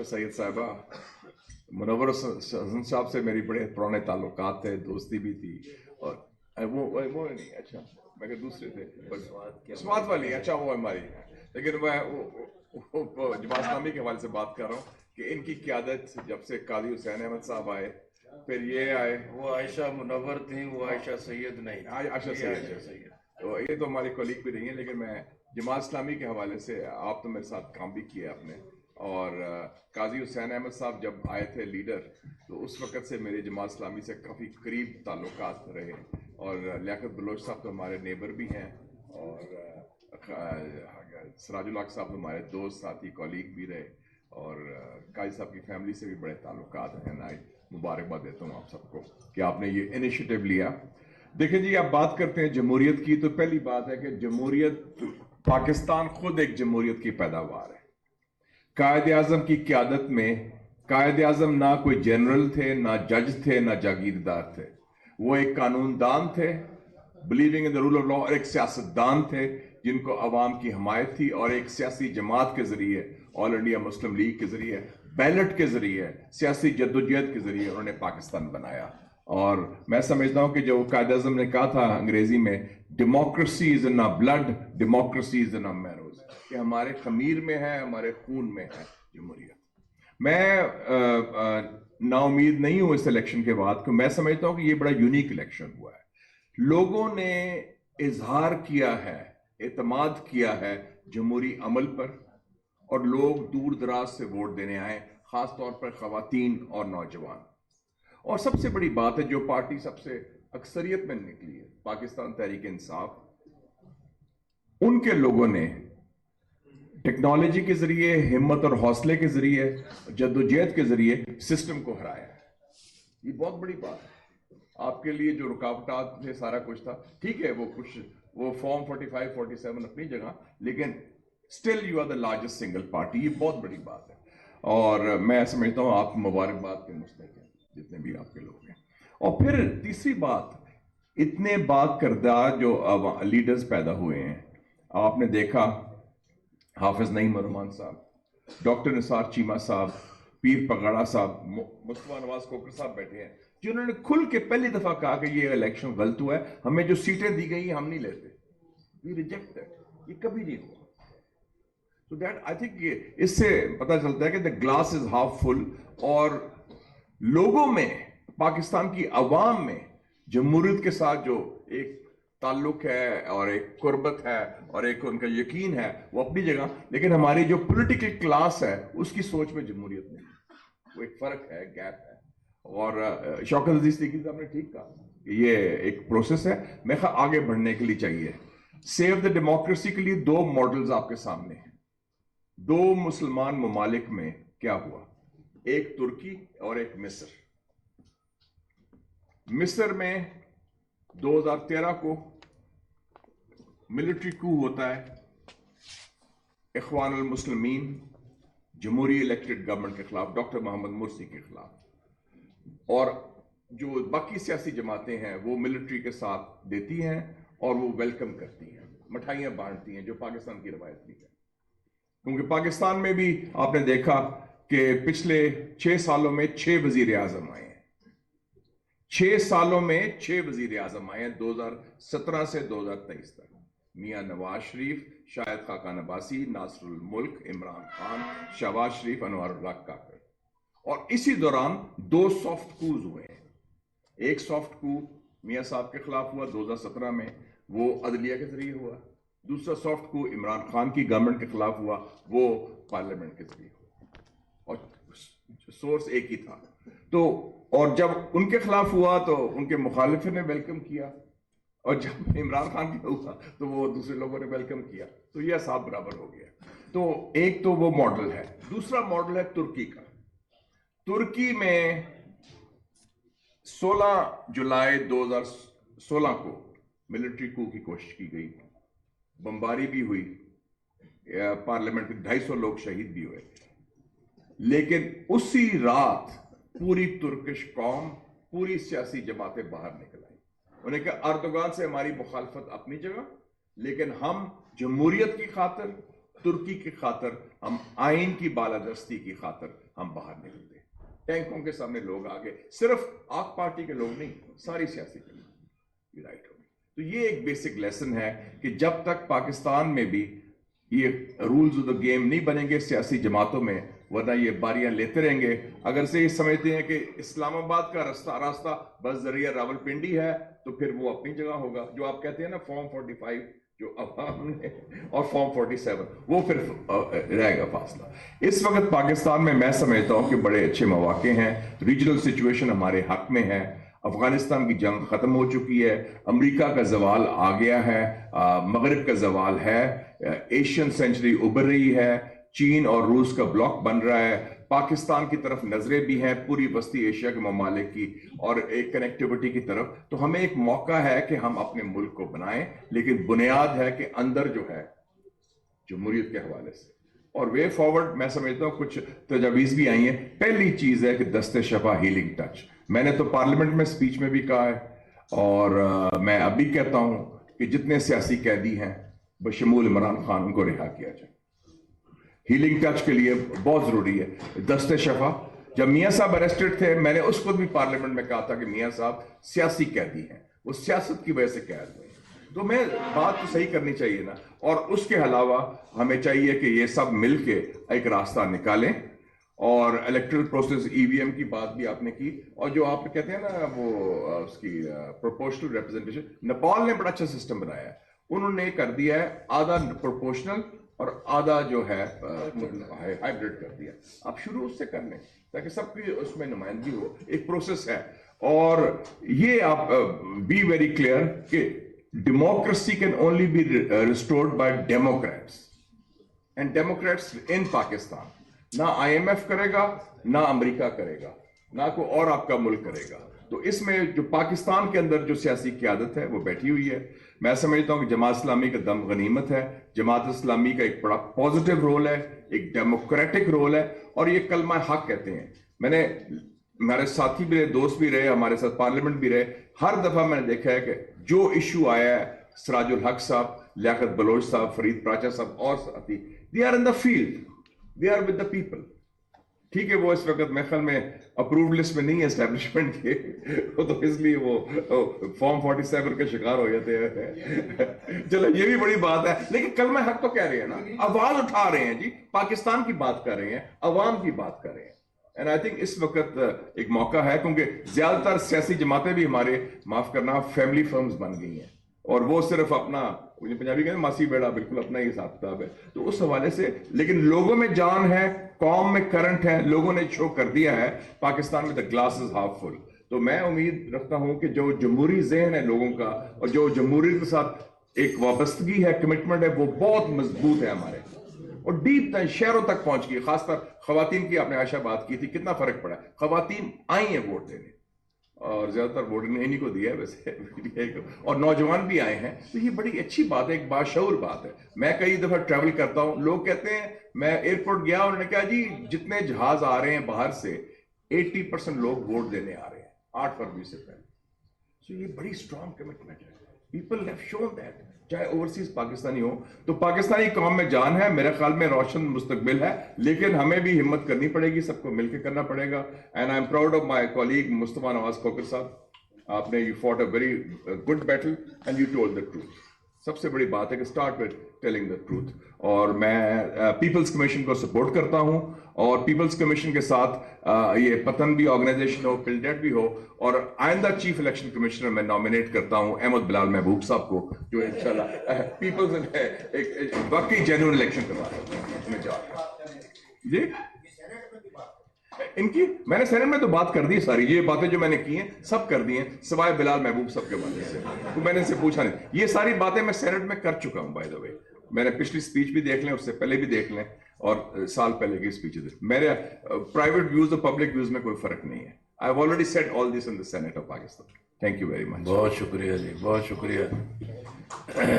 सैयद साहिबा, मुनव्वर हसन साहब से मेरी बड़े पुराने ताल्लुकात थे, दोस्ती भी थी। और वो नहीं, अच्छा मैं दूसरे थे स्वाद वाली, अच्छा वो हमारी। लेकिन मैं वो जमात इस्लामी के हवाले से बात कर रहा हूँ कि इनकी क़यादत जब से काजी हुसैन अहमद साहब आए, फिर ये आए, वो आयशा मुनव्वर थी, वो आयशा सैयद नहीं, आयशा सैयद। तो ये तो हमारी कलीग भी रही हैं, लेकिन मैं जमात इस्लामी के हवाले से, आप तो मेरे साथ काम भी किया आपने, और काजी हुसैन अहमद साहब जब आए थे लीडर, तो उस वक़्त से मेरे जमात इस्लामी से काफ़ी करीब ताल्लुकात रहे। और लियाकत बलोच साहब तो हमारे नेबर भी हैं, और सराजुल हक साहब हमारे दोस्त, साथी, कॉलीग भी रहे, और काजी साहब की फैमिली से भी बड़े ताल्लुकात हैं। मैं मुबारकबाद देता हूँ आप सबको कि आपने ये इनिशिएटिव लिया। देखिए जी, आप बात करते हैं जमहूरियत की, तो पहली बात है कि जमहूरियत, पाकिस्तान खुद एक जमहूरियत की पैदावार है। कायद आज़म की क़यादत में, कायद आज़म ना कोई जनरल थे, ना जज थे, ना जागीरदार थे, वो एक कानूनदान थे, believing in the rule of law, और एक सियासतदान थे जिनको अवाम की हमायत थी, और एक सियासी जमात के जरिए, ऑल इंडिया मुस्लिम लीग के जरिए, बैलेट के जरिए, सियासी जद्दोजहद के जरिए उन्होंने पाकिस्तान बनाया। और मैं समझता हूं कि जो कायद आज़म ने कहा था अंग्रेजी में, democracy is in a blood, democracy is in a marrows, कि हमारे खमीर में है, हमारे खून में है जमहूरियत। मैं नाउमीद नहीं हूं इस इलेक्शन के बाद, कि मैं समझता हूं कि ये बड़ा यूनिक इलेक्शन हुआ है। लोगों ने इजहार किया है, एतमाद किया है जमहूरी अमल पर, और लोग दूर दराज से वोट देने आए, खास तौर पर खवातीन और नौजवान। और सबसे बड़ी बात है, जो पार्टी सबसे अक्सरियत में निकली है, पाकिस्तान तहरीक इंसाफ, उनके लोगों ने टेक्नोलॉजी के जरिए, हिम्मत और हौसले के जरिए, जद्दोजहद के जरिए सिस्टम को हराया है। ये बहुत बड़ी बात है। आपके लिए जो रुकावटात थे, सारा कुछ था, ठीक है, वो फॉर्म 45, 47 अपनी जगह, लेकिन still you are the largest single party. ये बहुत बड़ी बात है, और मैं समझता हूं आप मुबारकबाद के मुस्तहिक हैं, जितने भी आपके लोग हैं। और फिर तीसरी बात, इतने बात करदार जो लीडर्स पैदा हुए हैं, आपने देखा हाफिज नईम रहमान साहब, डॉक्टर निसार चीमा साहब, पीर पगाड़ा साहब, मुस्तफा नवाज कोकर साहब बैठे हैं, जिन्होंने खुल के पहली दफा कहा कि ये इलेक्शन गलत हुआ है, हमें जो सीटें दी गई हम नहीं लेते, वी रिजेक्ट दैट। ये कभी नहीं हुआ। तो दैट आई थिंक इससे पता चलता है कि the glass is half full, और लोगों में, पाकिस्तान की अवाम में जमहूरियत के साथ जो एक ताल्लुक है, और एक कुर्बत है, और एक उनका यकीन है, वो अपनी जगह, लेकिन हमारी जो पॉलिटिकल क्लास है उसकी सोच में जमहूरियत नहीं, वो एक फर्क है, गैप है। और शौकत अजीज सिद्दीकी साहब ने ठीक कहा, ये एक प्रोसेस है, मैं आगे बढ़ने के लिए चाहिए। सेव द डेमोक्रेसी के लिए दो मॉडल्स आपके सामने हैं। दो मुसलमान ममालिक में क्या हुआ, एक तुर्की और एक मिस्र। मिस्र में 2013 को मिलिट्री कू होता है, इख्वानुल मुस्लिमीन जमहूरी इलेक्टेड गवर्नमेंट के खिलाफ, डॉक्टर मोहम्मद मुर्सी के खिलाफ, और जो बाकी सियासी जमातें हैं वो मिलिट्री के साथ देती हैं, और वो वेलकम करती हैं, मिठाइयां बांटती हैं, जो पाकिस्तान की रवायत भी है। क्योंकि पाकिस्तान में भी आपने देखा कि पिछले 6 सालों में 6 वजीर आजम आए हैं, 6 सालों में 6 वजीर आजम आए हैं, 2017 से 2023 तक। मियां नवाज शरीफ, शाहिद खाकान अब्बासी, नासरुल मुल्क, इमरान खान, शहबाज शरीफ, अनवारुल्लाह काकर। और इसी दौरान 2 सॉफ्ट कूज हुए हैं। एक सॉफ्ट कू मियां साहब के खिलाफ हुआ 2017 में, वो अदलिया के जरिए हुआ। दूसरा सॉफ्ट कू इमरान खान की गवर्नमेंट के खिलाफ हुआ, वो पार्लियामेंट के जरिए हुआ, और सोर्स एक ही था। तो और जब उनके खिलाफ हुआ तो उनके मुखालिफों ने वेलकम किया, और जब इमरान खान का हुआ तो वो दूसरे लोगों ने वेलकम किया, तो यह साथ बराबर हो गया। तो एक तो वो मॉडल है। दूसरा मॉडल है तुर्की का। तुर्की में 16 जुलाई 2016 को मिलिट्री कू की कोशिश की गई, बमबारी भी हुई, पार्लियामेंट के 250 लोग शहीद भी हुए, लेकिन उसी रात पूरी तुर्किश कौम, पूरी सियासी जमातें बाहर निकल आई। उन्हें कहा, अर्दोगान से हमारी मुखालफत अपनी जगह, लेकिन हम जमहूरियत की खातिर, तुर्की की खातर, हम आइन की बालादस्ती की खातर हम बाहर निकलते। टैंकों के सामने लोग आ गए, सिर्फ आप पार्टी के लोग नहीं, सारी सियासी पार्टी राइट हो गई। तो ये एक बेसिक लेसन है कि जब तक पाकिस्तान में भी ये रूल्स ऑफ द गेम नहीं बनेंगे सियासी जमातों में, वरना ये बारियां लेते रहेंगे। अगर से ये समझते हैं कि इस्लामाबाद का रास्ता बस जरिया रावलपिंडी है, तो फिर वो अपनी जगह होगा। जो आप कहते हैं ना फॉर्म 45 जो अवाम ने, और फॉर्म 47, वो फिर रहेगा फासला। इस वक्त पाकिस्तान में मैं समझता हूं कि बड़े अच्छे मौके हैं, रीजनल सिचुएशन हमारे हक में है। अफगानिस्तान की जंग खत्म हो चुकी है, अमेरिका का जवाल आ गया है, मगरिब का जवाल है, एशियन सेंचुरी उभर रही है, चीन और रूस का ब्लॉक बन रहा है, पाकिस्तान की तरफ नजरें भी हैं पूरी वस्ती एशिया के ममालिक की, और एक कनेक्टिविटी की तरफ। तो हमें एक मौका है कि हम अपने मुल्क को बनाएं, लेकिन बुनियाद है कि अंदर जो है जमहूरियत के हवाले से और वे फॉरवर्ड मैं समझता हूं कुछ तजावीज भी आई हैं। पहली चीज है कि दस्ते शफा हीलिंग टच, मैंने तो पार्लियामेंट में स्पीच में भी कहा है, और मैं अभी कहता हूं कि जितने सियासी कैदी हैं बशमूल इमरान खान, उनको रिहा किया जाए। हीलिंग टच के लिए बहुत जरूरी है दस्ते शफा। जब मियां साहब अरेस्टेड थे, मैंने उस वक्त भी पार्लियामेंट में कहा था कि मियां साहब सियासी कैदी हैं, वो सियासत की वजह से कैद हुए। तो मैं बात तो सही करनी चाहिए ना, और उसके अलावा हमें चाहिए कि ये सब मिलके एक रास्ता निकालें। और इलेक्ट्रल प्रोसेस, ईवीएम की बात भी आपने की, और जो आप कहते हैं ना वो उसकी प्रोपोर्शनल रिप्रेजेंटेशन, नेपाल ने बड़ा अच्छा सिस्टम बनाया है। उन्होंने कर दिया है आधा प्रोपोर्शनल और आधा जो है हाइब्रिड कर दिया। आप शुरू उससे कर लें ताकि सबकी उसमें नुमाइंदगी हो, एक प्रोसेस है। और ये आप बी वेरी क्लियर कि democracy can only be restored by Democrats and Democrats in Pakistan। ना IMF करेगा, ना अमेरिका करेगा, ना कोई और आपका मुल्क करेगा। तो इसमें जो पाकिस्तान के अंदर जो सियासी क़यादत है वो बैठी हुई है। मैं समझता हूं कि जमात इस्लामी का दम गनीमत है। जमात इस्लामी का एक बड़ा पॉजिटिव रोल है, एक डेमोक्रेटिक रोल है, और ये कलमा हक कहते हैं। मैंने, हमारे साथी भी रहे, दोस्त भी रहे, हमारे साथ पार्लियामेंट भी रहे, हर दफा मैंने देखा है कि जो इशू आया है, सिराजुल हक साहब, लियाकत बलोच साहब, फरीद प्राचा साहब और साथी, they are in the field, they are with the people. ठीक है, वो इस वक्त मेरे ख्याल में अप्रूव्ड लिस्ट में नहीं है एस्टेब्लिशमेंट के, तो इसलिए वो फॉर्म 47 के शिकार हो जाते हैं। चलो ये भी बड़ी बात है, लेकिन कल मैं हक तो कह रहे हैं ना, आवाज उठा रहे हैं जी, पाकिस्तान की बात कर रहे हैं, अवाम की बात कर रहे हैं। एंड आई थिंक इस वक्त एक मौका है, क्योंकि ज्यादातर सियासी जमातें भी हमारे, माफ करना, फैमिली फर्म्स बन गई हैं, और वो सिर्फ अपना, पंजाबी कहते हैं मासी बेड़ा, बिल्कुल अपना ही हिसाब किताब है। तो उस हवाले से, लेकिन लोगों में जान है, कौम में करंट है, लोगों ने शो कर दिया है पाकिस्तान में the glass is half full. तो मैं उम्मीद रखता हूं कि जो जमहूरी ज़हन है लोगों का, और जो जमहूरियत के साथ एक वाबस्तगी है, कमिटमेंट है, वो बहुत मजबूत है हमारे, और डीप तक शहरों तक पहुंच गई। खासकर खवातीन की आपने आशा बात की थी, कितना फर्क पड़ा। खवातीन आई हैं वोट देने, और ज्यादातर वोट इन्हीं को दिया है वैसे, और नौजवान भी आए हैं। तो ये बड़ी अच्छी बात है, एक बाशऊर बात है। मैं कई दफा ट्रैवल करता हूं, लोग कहते हैं, मैं एयरपोर्ट गया, उन्होंने कहा जी जितने जहाज आ रहे हैं बाहर से, 80% लोग वोट देने आ रहे हैं 8 फरवरी से पहले। तो ये बड़ी स्ट्रॉन्ग कमिटमेंट है, पीपल हैव शोन दैट। चाहे ओवरसीज पाकिस्तानी हो, तो पाकिस्तानी कौम में जान है, मेरे ख्याल में रोशन मुस्तकबिल है, लेकिन हमें भी हिम्मत करनी पड़ेगी, सबको मिलकर करना पड़ेगा। And I am proud of my colleague Mustafa Nawaz Khokhar साहब, आपने you fought a very good battle and you told the truth. सबसे बड़ी बात है कि start with telling the truth. और मैं पीपल्स कमीशन को सपोर्ट करता हूं, और पीपल्स कमीशन के साथ ये पतन भी ऑर्गेनाइजेशन हो, पिलडेट भी हो, और आइंदा चीफ इलेक्शन कमिश्नर मैं नॉमिनेट करता हूं अहमद बिलाल महबूब साहब को, जो इंशाल्लाह पीपल्स एक वाकई जेन्युइन इलेक्शन करवा जी। इनकी मैंने सेनेट में तो बात कर दी सारी, ये बातें जो मैंने की हैं सब कर दी हैं, सिवाय बिलाल महबूब साहब के बारे से, तो मैंने इनसे पूछा नहीं। ये सारी बातें मैं सेनेट में कर चुका हूं, बाय द वे। मैंने पिछली स्पीच भी देख लें, उससे पहले भी देख लें, और साल पहले की स्पीच देख। मेरे प्राइवेट व्यूज और पब्लिक व्यूज में कोई फर्क नहीं है। I have already said all this in the senate of Pakistan. Thank you very much. बहुत शुक्रिया जी, बहुत शुक्रिया।